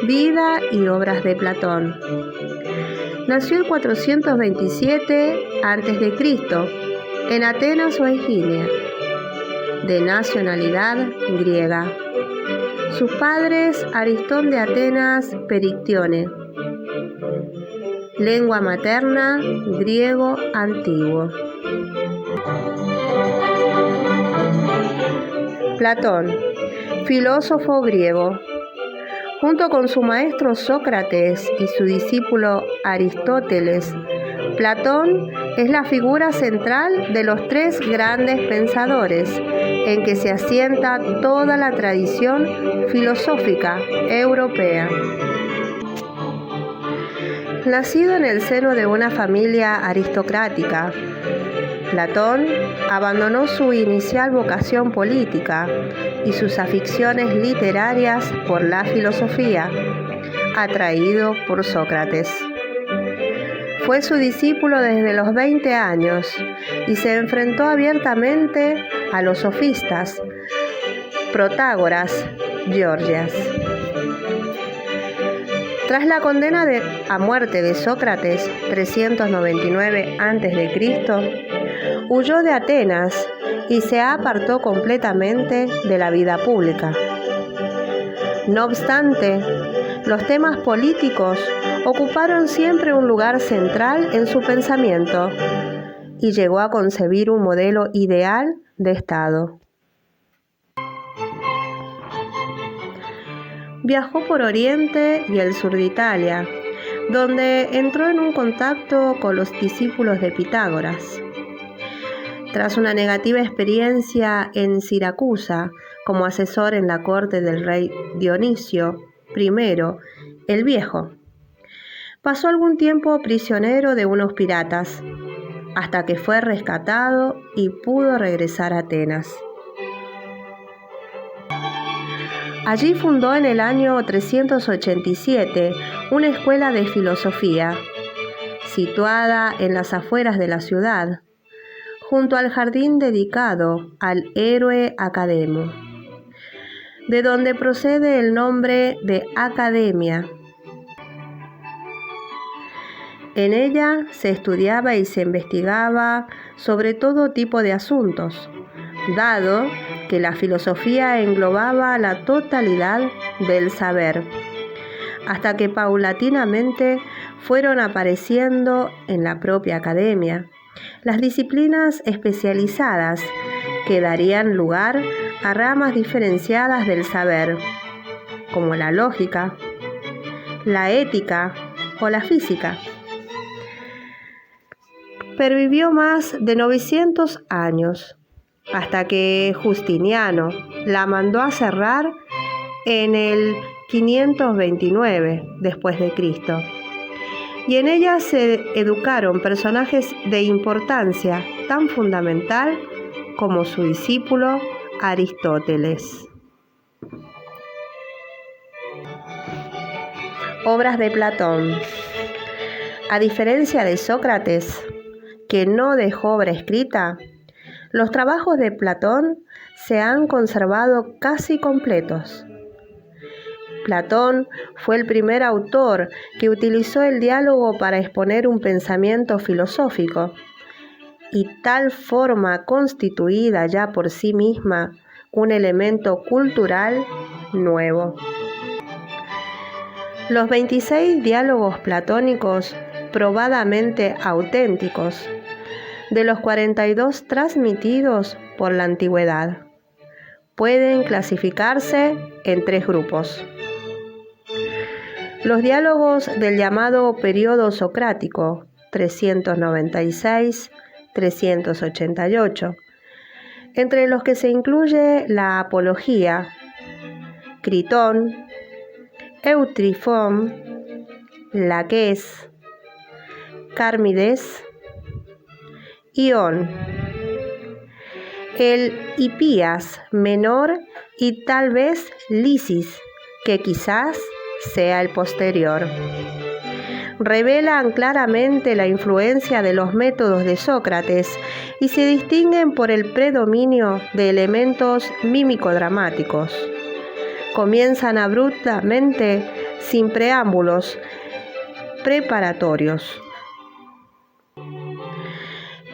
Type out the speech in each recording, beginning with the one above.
Vida y obras de Platón. Nació en 427 a.C. en Atenas o Eginia, de nacionalidad griega. Sus padres, Aristón de Atenas, Perictione. Lengua materna, griego antiguo. Platón, filósofo griego. Junto con su maestro Sócrates y su discípulo Aristóteles, Platón es la figura central de los tres grandes pensadores en que se asienta toda la tradición filosófica europea. Nacido en el seno de una familia aristocrática, Platón abandonó su inicial vocación política y sus aficiones literarias por la filosofía, atraído por Sócrates. Fue su discípulo desde los 20 años y se enfrentó abiertamente a los sofistas Protágoras, Gorgias. Tras la condena a muerte de Sócrates, 399 a.C., huyó de Atenas y se apartó completamente de la vida pública. No obstante, los temas políticos ocuparon siempre un lugar central en su pensamiento y llegó a concebir un modelo ideal de Estado. Viajó por Oriente y el sur de Italia, donde entró en un contacto con los discípulos de Pitágoras. Tras una negativa experiencia en Siracusa como asesor en la corte del rey Dionisio I el Viejo, pasó algún tiempo prisionero de unos piratas, hasta que fue rescatado y pudo regresar a Atenas. Allí fundó en el año 387 una escuela de filosofía, situada en las afueras de la ciudad, junto al jardín dedicado al héroe Academo, de donde procede el nombre de Academia. En ella se estudiaba y se investigaba sobre todo tipo de asuntos, dado que la filosofía englobaba la totalidad del saber, hasta que paulatinamente fueron apareciendo en la propia academia las disciplinas especializadas que darían lugar a ramas diferenciadas del saber, como la lógica, la ética o la física. Pervivió más de 900 años, hasta que Justiniano la mandó a cerrar en el 529 después de Cristo. Y en ella se educaron personajes de importancia tan fundamental como su discípulo Aristóteles. Obras de Platón. A diferencia de Sócrates, que no dejó obra escrita, los trabajos de Platón se han conservado casi completos. Platón fue el primer autor que utilizó el diálogo para exponer un pensamiento filosófico, y tal forma constituida ya por sí misma un elemento cultural nuevo. Los 26 diálogos platónicos probadamente auténticos, de los 42 transmitidos por la antigüedad, pueden clasificarse en 3 grupos. Los diálogos del llamado período socrático, 396-388, entre los que se incluye la Apología, Critón, Eutrifón, Laques, Carmides, Ión, el Hipías menor y tal vez Lisis, que quizás sea el posterior. Revelan claramente la influencia de los métodos de Sócrates y se distinguen por el predominio de elementos mímico-dramáticos. Comienzan abruptamente sin preámbulos preparatorios.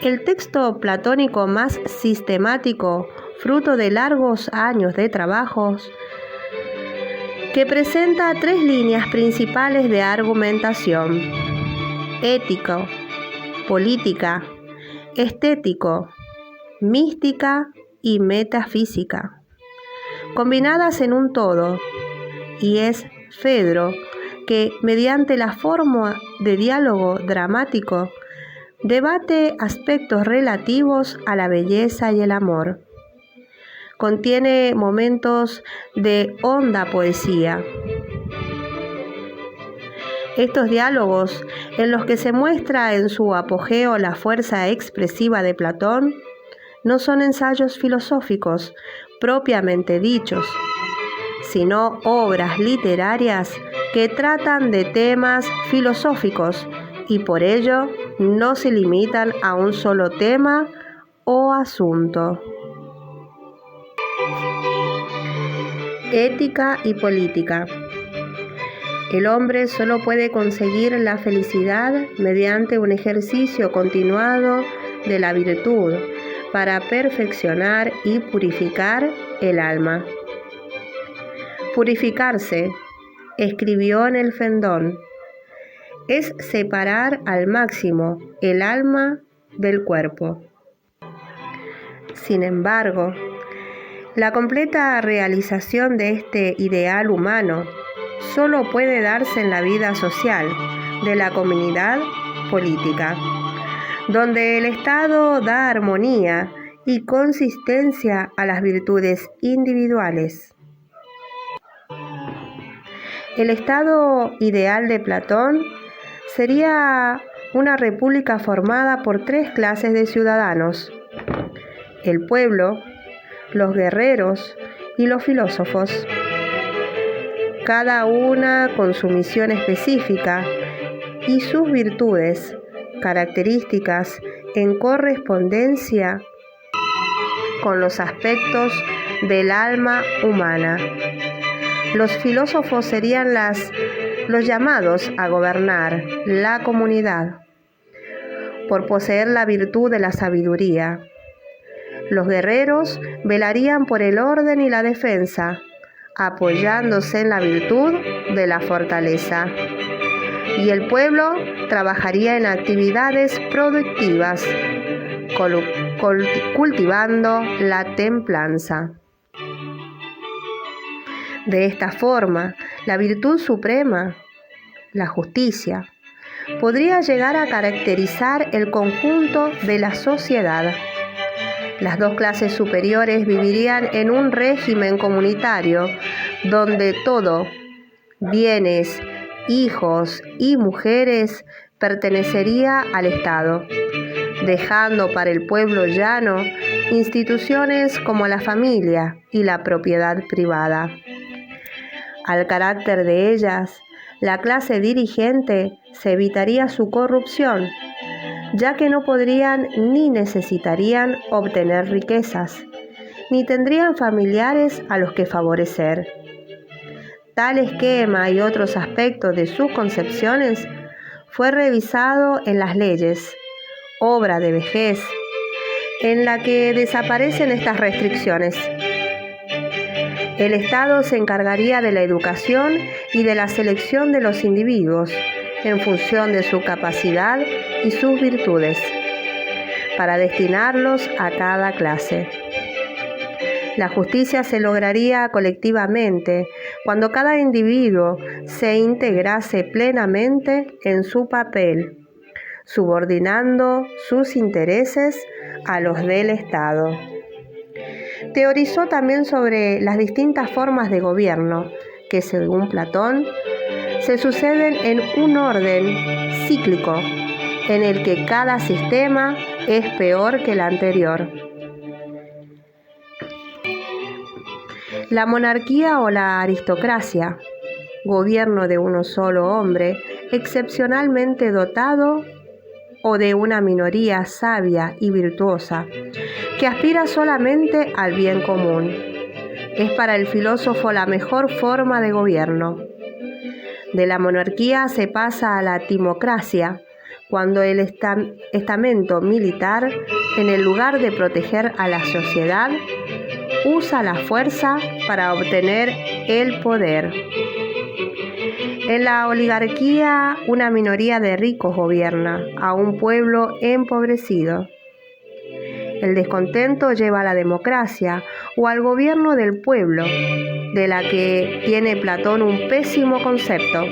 El texto platónico más sistemático, fruto de largos años de trabajos, que presenta 3 líneas principales de argumentación: ético, política, estético, mística y metafísica, combinadas en un todo, y es Fedro que, mediante la forma de diálogo dramático, debate aspectos relativos a la belleza y el amor. Contiene momentos de honda poesía. Estos diálogos, en los que se muestra en su apogeo la fuerza expresiva de Platón, no son ensayos filosóficos propiamente dichos, sino obras literarias que tratan de temas filosóficos y por ello no se limitan a un solo tema o asunto. Ética y política. El hombre solo puede conseguir la felicidad mediante un ejercicio continuado de la virtud para perfeccionar y purificar el alma. Purificarse, escribió en el Fendón, es separar al máximo el alma del cuerpo. Sin embargo, la completa realización de este ideal humano solo puede darse en la vida social de la comunidad política, donde el Estado da armonía y consistencia a las virtudes individuales. El Estado ideal de Platón sería una república formada por 3 clases de ciudadanos: el pueblo, los guerreros y los filósofos, cada una con su misión específica y sus virtudes, características en correspondencia con los aspectos del alma humana. Los filósofos serían los llamados a gobernar la comunidad por poseer la virtud de la sabiduría. Los guerreros velarían por el orden y la defensa, apoyándose en la virtud de la fortaleza. Y el pueblo trabajaría en actividades productivas, cultivando la templanza. De esta forma, la virtud suprema, la justicia, podría llegar a caracterizar el conjunto de la sociedad. Las 2 clases superiores vivirían en un régimen comunitario donde todo, bienes, hijos y mujeres, pertenecería al Estado, dejando para el pueblo llano instituciones como la familia y la propiedad privada. Al carácter de ellas, la clase dirigente se evitaría su corrupción, ya que no podrían ni necesitarían obtener riquezas, ni tendrían familiares a los que favorecer. Tal esquema y otros aspectos de sus concepciones fue revisado en las leyes, obra de vejez, en la que desaparecen estas restricciones. El Estado se encargaría de la educación y de la selección de los individuos en función de su capacidad y sus virtudes, para destinarlos a cada clase. La justicia se lograría colectivamente cuando cada individuo se integrase plenamente en su papel, subordinando sus intereses a los del Estado. Teorizó también sobre las distintas formas de gobierno que, según Platón, se suceden en un orden cíclico en el que cada sistema es peor que el anterior. La monarquía o la aristocracia, gobierno de uno solo hombre, excepcionalmente dotado, o de una minoría sabia y virtuosa, que aspira solamente al bien común. Es para el filósofo la mejor forma de gobierno. De la monarquía se pasa a la timocracia, cuando el estamento militar, en el lugar de proteger a la sociedad, usa la fuerza para obtener el poder. En la oligarquía, una minoría de ricos gobierna a un pueblo empobrecido. El descontento lleva a la democracia o al gobierno del pueblo, de la que tiene Platón un pésimo concepto.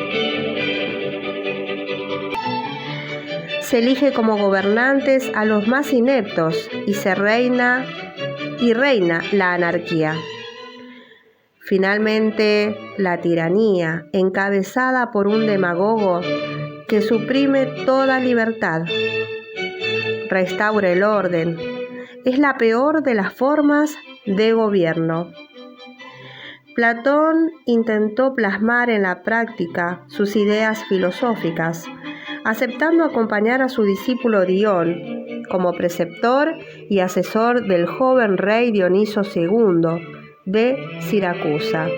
Se elige como gobernantes a los más ineptos y reina la anarquía. Finalmente, la tiranía, encabezada por un demagogo que suprime toda libertad, restaura el orden. Es la peor de las formas de gobierno. Platón intentó plasmar en la práctica sus ideas filosóficas, aceptando acompañar a su discípulo Dión como preceptor y asesor del joven rey Dioniso II de Siracusa,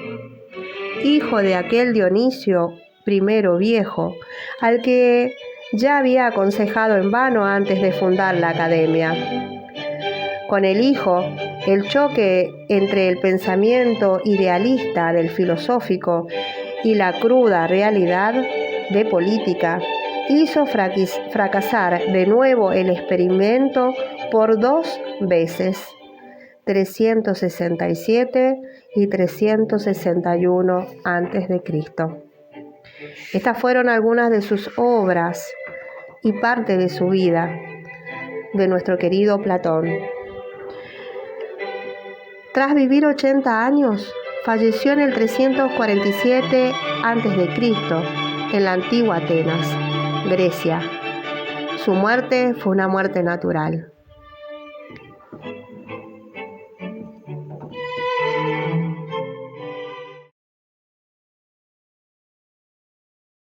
hijo de aquel Dionisio I Viejo, al que ya había aconsejado en vano antes de fundar la academia. Con el hijo, el choque entre el pensamiento idealista del filosófico y la cruda realidad de política hizo fracasar de nuevo el experimento por 2 veces, 367 y 361 a.C. Estas fueron algunas de sus obras y parte de su vida, de nuestro querido Platón. Tras vivir 80 años, falleció en el 347 a.C., en la antigua Atenas, Grecia. Su muerte fue una muerte natural.